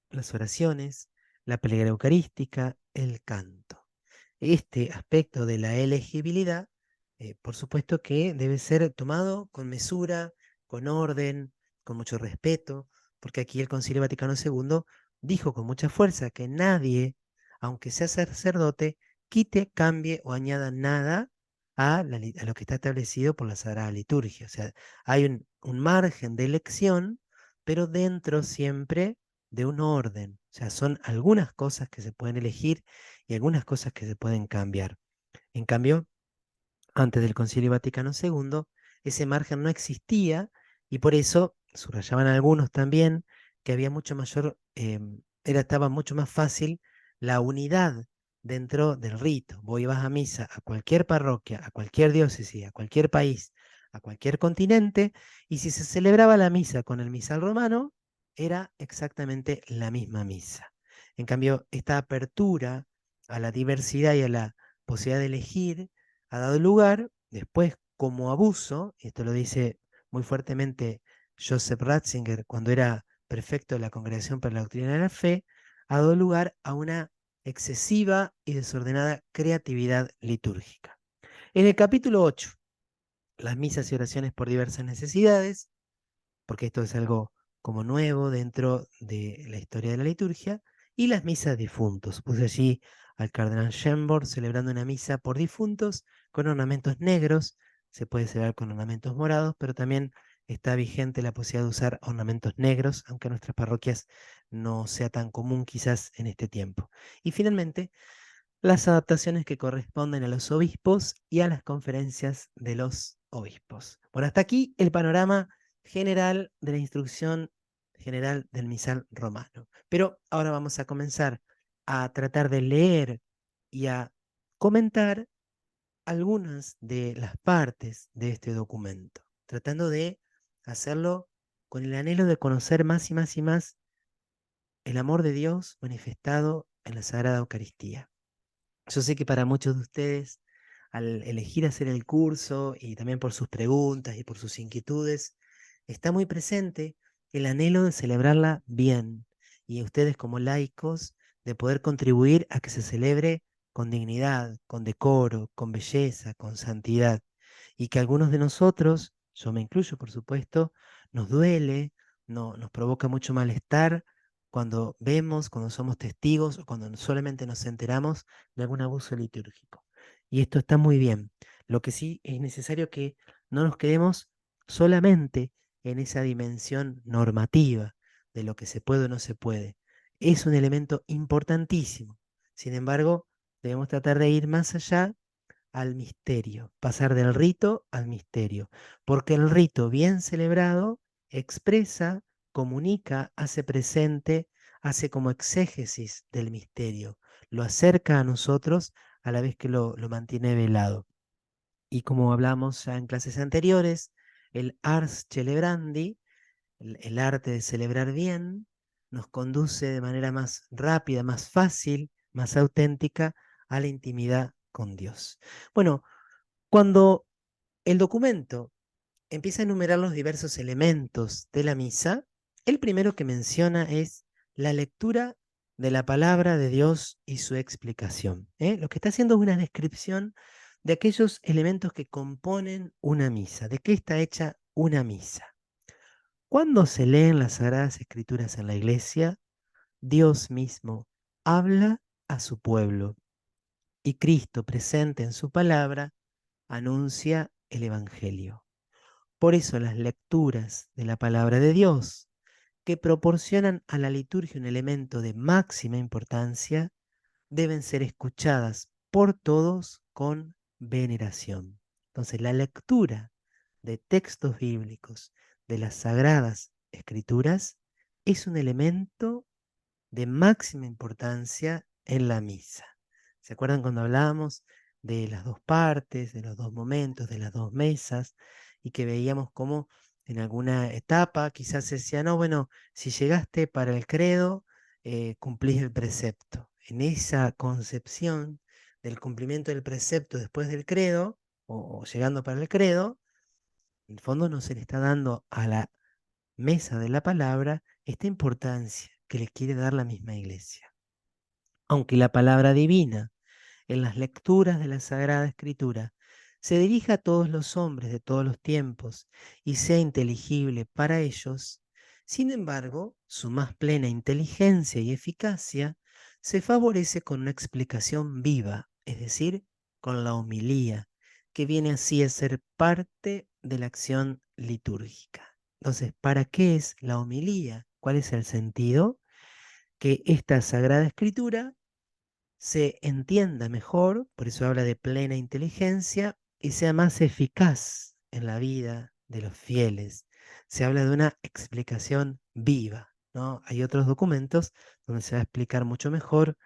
las oraciones, la plegaria eucarística, el canto. Este aspecto de la elegibilidad, por supuesto que debe ser tomado con mesura, con orden, con mucho respeto, porque aquí el Concilio Vaticano II dijo con mucha fuerza que nadie, aunque sea sacerdote, quite, cambie o añada nada a lo que está establecido por la Sagrada Liturgia. O sea, hay un margen de elección, pero dentro siempre de un orden. O sea, son algunas cosas que se pueden elegir y algunas cosas que se pueden cambiar. En cambio, antes del Concilio Vaticano II, ese margen no existía y por eso subrayaban algunos también que había mucho mayor, estaba mucho más fácil la unidad dentro del rito. Vos ibas a misa a cualquier parroquia, a cualquier diócesis, a cualquier país, a cualquier continente, y si se celebraba la misa con el misal romano, era exactamente la misma misa. En cambio, esta apertura a la diversidad y a la posibilidad de elegir ha dado lugar después como abuso, y esto lo dice muy fuertemente Joseph Ratzinger cuando era prefecto de la Congregación para la Doctrina de la Fe, ha dado lugar a una excesiva y desordenada creatividad litúrgica. En el capítulo 8, las misas y oraciones por diversas necesidades, porque esto es algo como nuevo dentro de la historia de la liturgia, y las misas de difuntos. Puse allí al cardenal Schönborn celebrando una misa por difuntos con ornamentos negros. Se puede celebrar con ornamentos morados, pero también está vigente la posibilidad de usar ornamentos negros, aunque en nuestras parroquias no sea tan común quizás en este tiempo. Y finalmente, las adaptaciones que corresponden a los obispos y a las conferencias de los obispos. Bueno, hasta aquí el panorama general de la instrucción general del misal romano. Pero ahora vamos a comenzar a tratar de leer y a comentar algunas de las partes de este documento, tratando de hacerlo con el anhelo de conocer más y más y más el amor de Dios manifestado en la Sagrada Eucaristía. Yo sé que para muchos de ustedes, al elegir hacer el curso y también por sus preguntas y por sus inquietudes, está muy presente el anhelo de celebrarla bien y ustedes como laicos de poder contribuir a que se celebre con dignidad, con decoro, con belleza, con santidad. Y que algunos de nosotros, yo me incluyo por supuesto, nos duele, no, nos provoca mucho malestar cuando vemos, cuando somos testigos o cuando solamente nos enteramos de algún abuso litúrgico. Y esto está muy bien. Lo que sí es necesario que no nos quedemos solamente en esa dimensión normativa de lo que se puede o no se puede. Es un elemento importantísimo. Sin embargo, debemos tratar de ir más allá al misterio, pasar del rito al misterio, porque el rito bien celebrado expresa, comunica, hace presente, hace como exégesis del misterio, lo acerca a nosotros a la vez que lo mantiene velado. Y como hablamos ya en clases anteriores, el ars celebrandi, el arte de celebrar bien, nos conduce de manera más rápida, más fácil, más auténtica a la intimidad con Dios. Bueno, Cuando el documento empieza a enumerar los diversos elementos de la misa, el primero que menciona es la lectura de la palabra de Dios y su explicación. ¿Eh? Lo que está haciendo es una descripción de aquellos elementos que componen una misa, de qué está hecha una misa. Cuando se leen las Sagradas Escrituras en la iglesia, Dios mismo habla a su pueblo y Cristo presente en su palabra anuncia el Evangelio. Por eso las lecturas de la palabra de Dios, que proporcionan a la liturgia un elemento de máxima importancia, deben ser escuchadas por todos con veneración. Entonces, la lectura de textos bíblicos de las sagradas escrituras es un elemento de máxima importancia en la misa. ¿Se acuerdan cuando hablábamos de las dos partes, de los dos momentos, de las dos mesas, y que veíamos cómo en alguna etapa quizás se decía, no, bueno, si llegaste para el credo, cumplís el precepto? En esa concepción del cumplimiento del precepto después del credo, o llegando para el credo, en el fondo no se le está dando a la mesa de la palabra esta importancia que les quiere dar la misma iglesia. Aunque la palabra divina en las lecturas de la Sagrada Escritura se dirija a todos los hombres de todos los tiempos y sea inteligible para ellos, sin embargo, su más plena inteligencia y eficacia se favorece con una explicación viva, es decir, con la homilía, que viene así a ser parte de la acción litúrgica. Entonces, ¿para qué es la homilía? ¿Cuál es el sentido? Que esta Sagrada Escritura se entienda mejor, por eso habla de plena inteligencia, y sea más eficaz en la vida de los fieles. Se habla de una explicación viva, ¿no? Hay otros documentos donde se va a explicar mucho mejor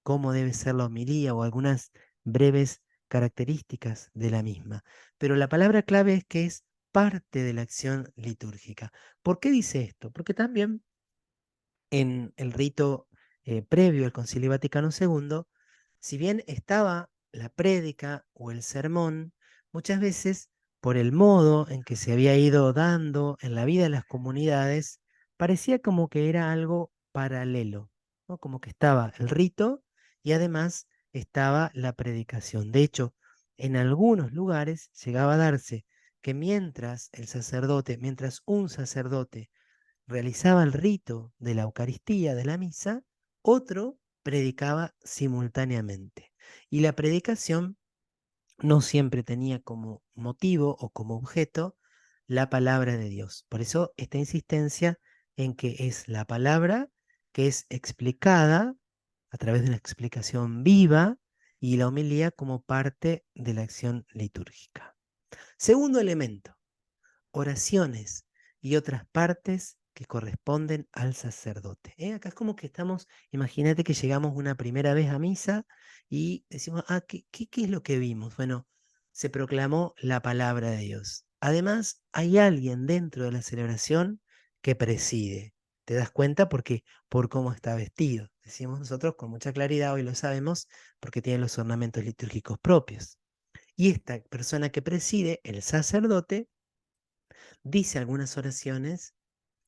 cómo debe ser la homilía o algunas breves características de la misma. Pero la palabra clave es que es parte de la acción litúrgica. ¿Por qué dice esto? Porque también en el rito previo al Concilio Vaticano II, si bien estaba la prédica o el sermón, muchas veces por el modo en que se había ido dando en la vida de las comunidades, parecía como que era algo paralelo, ¿no? Como que estaba el rito y además estaba la predicación. De hecho, en algunos lugares llegaba a darse que mientras un sacerdote realizaba el rito de la Eucaristía, de la misa, otro predicaba simultáneamente. Y la predicación no siempre tenía como motivo o como objeto la palabra de Dios. Por eso esta insistencia en que es la palabra que es explicada a través de una explicación viva y la homilía como parte de la acción litúrgica. Segundo elemento, oraciones y otras partes que corresponden al sacerdote. Acá es como que estamos, imagínate que llegamos una primera vez a misa y decimos, ¿qué es lo que vimos? Bueno, se proclamó la palabra de Dios. Además, hay alguien dentro de la celebración que preside. ¿Te das cuenta? Porque por cómo está vestido. Decimos nosotros con mucha claridad, hoy lo sabemos, porque tiene los ornamentos litúrgicos propios. Y esta persona que preside, el sacerdote, dice algunas oraciones,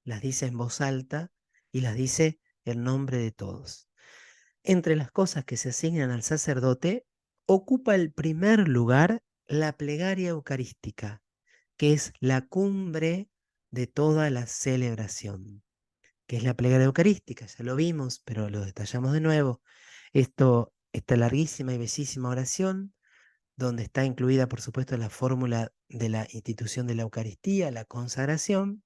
las dice en voz alta y las dice en nombre de todos. Entre las cosas que se asignan al sacerdote, ocupa el primer lugar la plegaria eucarística, que es la cumbre de toda la celebración. ¿Qué es la plegaria eucarística? Ya lo vimos, pero lo detallamos de nuevo. Esta larguísima y bellísima oración, donde está incluida, por supuesto, la fórmula de la institución de la Eucaristía, la consagración,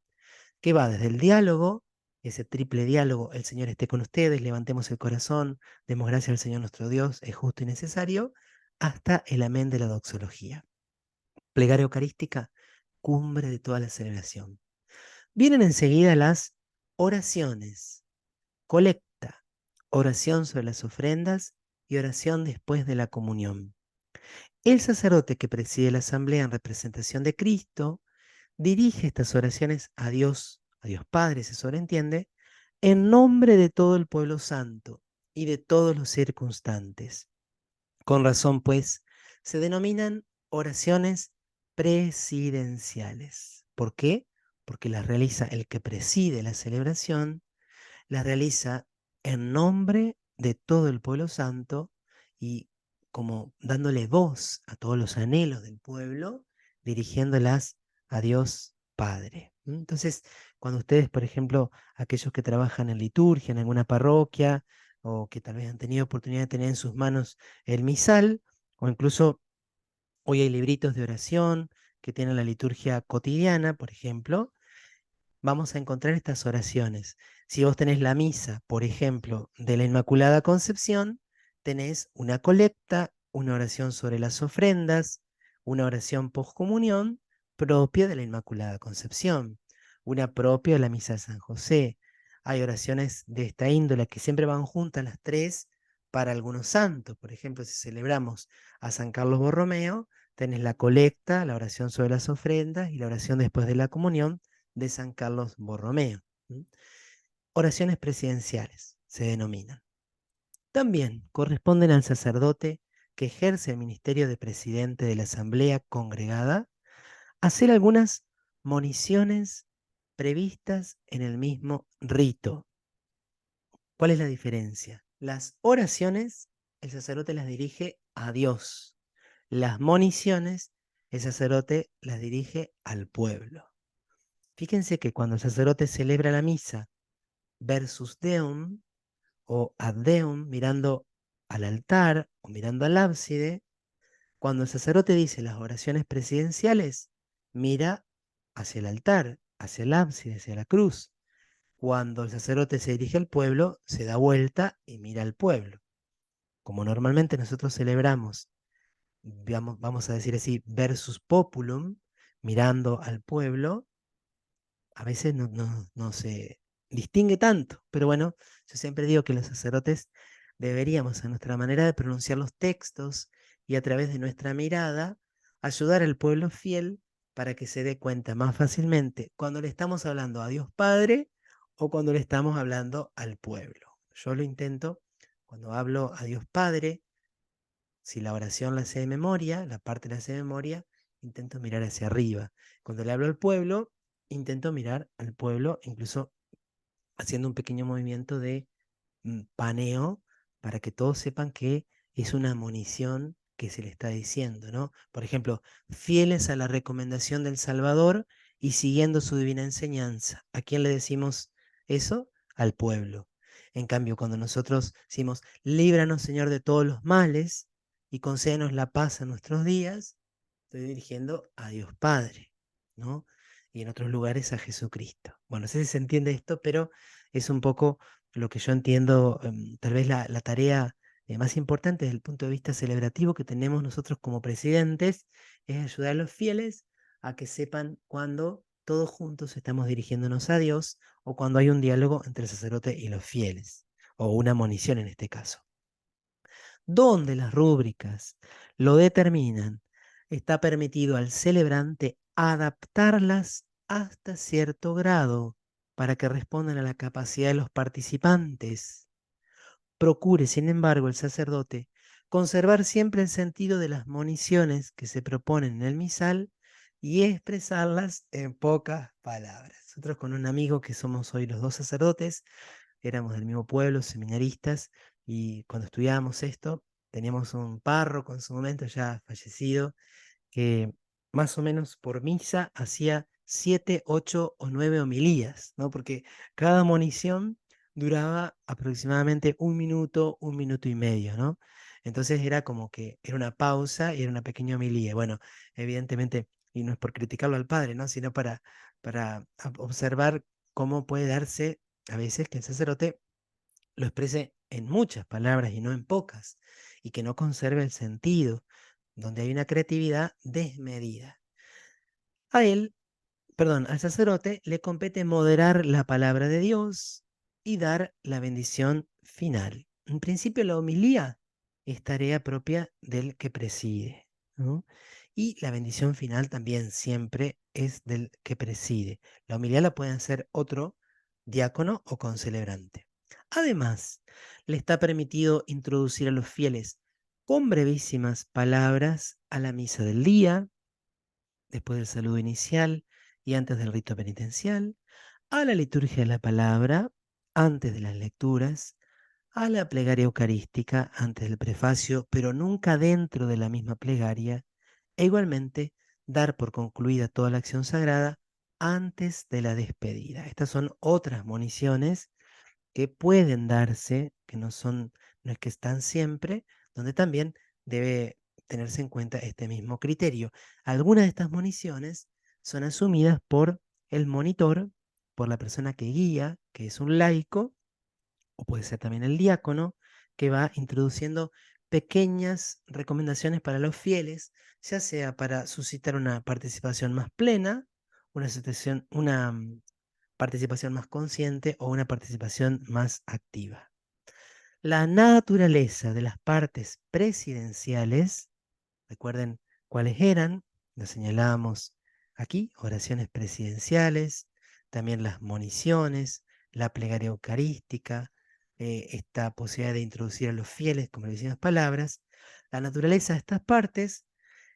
que va desde el diálogo, ese triple diálogo, el Señor esté con ustedes, levantemos el corazón, demos gracias al Señor nuestro Dios, es justo y necesario, hasta el amén de la doxología. Plegaria eucarística, cumbre de toda la celebración. Vienen enseguida las oraciones, colecta, oración sobre las ofrendas y oración después de la comunión. El sacerdote que preside la asamblea en representación de Cristo dirige estas oraciones a Dios Padre, se sobreentiende, en nombre de todo el pueblo santo y de todos los circunstantes. Con razón, pues, se denominan oraciones presidenciales. ¿Por qué? Porque las realiza el que preside la celebración, las realiza en nombre de todo el pueblo santo y como dándole voz a todos los anhelos del pueblo, dirigiéndolas a Dios Padre. Entonces, cuando ustedes, por ejemplo, aquellos que trabajan en liturgia, en alguna parroquia, o que tal vez han tenido oportunidad de tener en sus manos el misal, o incluso hoy hay libritos de oración que tienen la liturgia cotidiana, por ejemplo, vamos a encontrar estas oraciones. Si vos tenés la misa, por ejemplo, de la Inmaculada Concepción, tenés una colecta, una oración sobre las ofrendas, una oración postcomunión propia de la Inmaculada Concepción, una propia de la misa de San José. Hay oraciones de esta índole que siempre van juntas las tres para algunos santos. Por ejemplo, si celebramos a San Carlos Borromeo, tenés la colecta, la oración sobre las ofrendas y la oración después de la comunión de San Carlos Borromeo. Oraciones presidenciales se denominan. También corresponden al sacerdote que ejerce el ministerio de presidente de la asamblea congregada hacer algunas moniciones previstas en el mismo rito. ¿Cuál es la diferencia? Las oraciones, el sacerdote las dirige a Dios. Las moniciones, el sacerdote las dirige al pueblo. Fíjense que cuando el sacerdote celebra la misa versus Deum o ad Deum, mirando al altar o mirando al ábside, cuando el sacerdote dice las oraciones presidenciales, mira hacia el altar, hacia el ábside, hacia la cruz. Cuando el sacerdote se dirige al pueblo, se da vuelta y mira al pueblo. Como normalmente nosotros celebramos, vamos a decir así, versus populum, mirando al pueblo, a veces no se distingue tanto, pero bueno, yo siempre digo que los sacerdotes deberíamos, a nuestra manera de pronunciar los textos y a través de nuestra mirada, ayudar al pueblo fiel para que se dé cuenta más fácilmente cuando le estamos hablando a Dios Padre o cuando le estamos hablando al pueblo. Yo lo intento cuando hablo a Dios Padre, si la oración la sé de memoria, la parte la sé de memoria, intento mirar hacia arriba. Cuando le hablo al pueblo, intento mirar al pueblo, incluso haciendo un pequeño movimiento de paneo para que todos sepan que es una munición que se le está diciendo, ¿no? Por ejemplo, fieles a la recomendación del Salvador y siguiendo su divina enseñanza. ¿A quién le decimos eso? Al pueblo. En cambio, cuando nosotros decimos, líbranos, Señor, de todos los males y concédenos la paz en nuestros días, estoy dirigiendo a Dios Padre, ¿no? Y en otros lugares a Jesucristo. Bueno, no sé si se entiende esto, pero es un poco lo que yo entiendo, tal vez la tarea más importante desde el punto de vista celebrativo que tenemos nosotros como presidentes, es ayudar a los fieles a que sepan cuando todos juntos estamos dirigiéndonos a Dios o cuando hay un diálogo entre el sacerdote y los fieles, o una monición en este caso. Donde las rúbricas lo determinan, está permitido al celebrante adaptarlas hasta cierto grado para que respondan a la capacidad de los participantes. Procure, sin embargo, el sacerdote conservar siempre el sentido de las moniciones que se proponen en el misal y expresarlas en pocas palabras. Nosotros con un amigo que somos hoy los dos sacerdotes, éramos del mismo pueblo, seminaristas, y cuando estudiábamos esto, teníamos un párroco en su momento ya fallecido, que más o menos por misa hacía 7, 8 o 9 homilías, ¿no? Porque cada monición duraba aproximadamente un minuto y medio, ¿no? Entonces era como que era una pausa y era una pequeña homilía. Bueno, evidentemente, y no es por criticarlo al padre, ¿no? Sino para observar cómo puede darse a veces que el sacerdote lo exprese en muchas palabras y no en pocas, y que no conserve el sentido, donde hay una creatividad desmedida. A él, perdón, al sacerdote le compete moderar la palabra de Dios y dar la bendición final. En principio, la homilía es tarea propia del que preside, ¿no? Y la bendición final también siempre es del que preside. La homilía la puede hacer otro diácono o concelebrante. Además, le está permitido introducir a los fieles con brevísimas palabras a la misa del día, después del saludo inicial y antes del rito penitencial, a la liturgia de la palabra, antes de las lecturas, a la plegaria eucarística, antes del prefacio, pero nunca dentro de la misma plegaria, e igualmente dar por concluida toda la acción sagrada antes de la despedida. Estas son otras moniciones que pueden darse, que no son, no es que están siempre, donde también debe tenerse en cuenta este mismo criterio. Algunas de estas municiones son asumidas por el monitor, por la persona que guía, que es un laico, o puede ser también el diácono, que va introduciendo pequeñas recomendaciones para los fieles, ya sea para suscitar una participación más plena, una participación más consciente o una participación más activa. La naturaleza de las partes presidenciales, recuerden cuáles eran, las señalábamos aquí, oraciones presidenciales, también las moniciones, la plegaria eucarística, esta posibilidad de introducir a los fieles con brevísimas palabras. La naturaleza de estas partes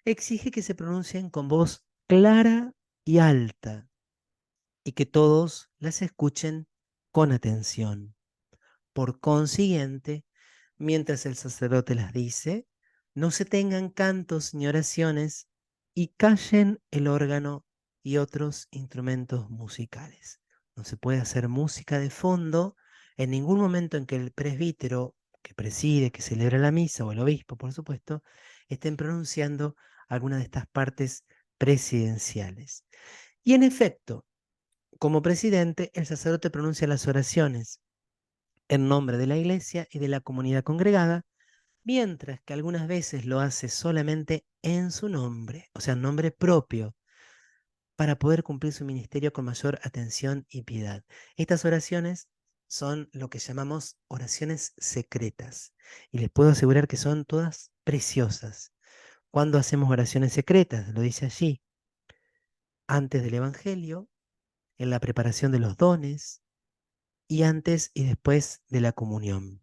exige que se pronuncien con voz clara y alta y que todos las escuchen con atención. Por consiguiente, mientras el sacerdote las dice, no se tengan cantos ni oraciones y callen el órgano y otros instrumentos musicales. No se puede hacer música de fondo en ningún momento en que el presbítero que preside, que celebra la misa, o el obispo, por supuesto, estén pronunciando alguna de estas partes presidenciales. Y en efecto, como presidente, el sacerdote pronuncia las oraciones en nombre de la iglesia y de la comunidad congregada, mientras que algunas veces lo hace solamente en su nombre, o sea, en nombre propio, para poder cumplir su ministerio con mayor atención y piedad. Estas oraciones son lo que llamamos oraciones secretas, y les puedo asegurar que son todas preciosas. ¿Cuándo hacemos oraciones secretas? Lo dice allí, antes del Evangelio, en la preparación de los dones, y antes y después de la comunión.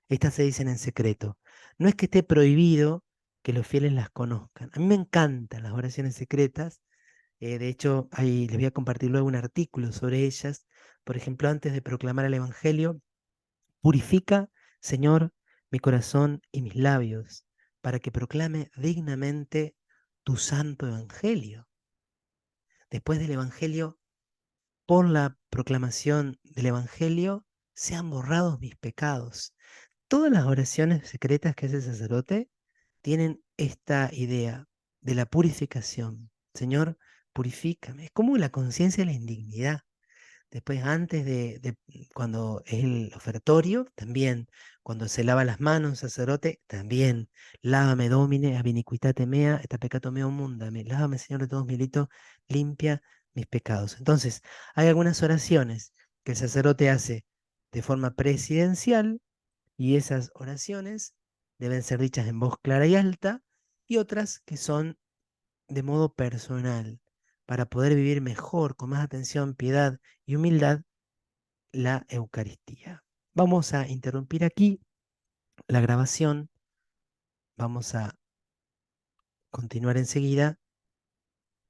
Estas se dicen en secreto. No es que esté prohibido que los fieles las conozcan. A mí me encantan las oraciones secretas. De hecho, ahí les voy a compartir luego un artículo sobre ellas. Por ejemplo, antes de proclamar el Evangelio, purifica, Señor, mi corazón y mis labios, para que proclame dignamente tu santo Evangelio. Después del Evangelio, por la proclamación del Evangelio, sean borrados mis pecados. Todas las oraciones secretas que hace el sacerdote tienen esta idea de la purificación. Señor, purifícame. Es como la conciencia de la indignidad. Después, antes cuando es el ofertorio, también. Cuando se lava las manos, un sacerdote, también. Lávame, Domine, ab iniquitate mea, et a peccato meo mundame. Lávame, Señor, de todos mis delitos, limpia mis pecados. Entonces, hay algunas oraciones que el sacerdote hace de forma presidencial, y esas oraciones deben ser dichas en voz clara y alta, y otras que son de modo personal, para poder vivir mejor, con más atención, piedad y humildad, la Eucaristía. Vamos a interrumpir aquí la grabación, vamos a continuar enseguida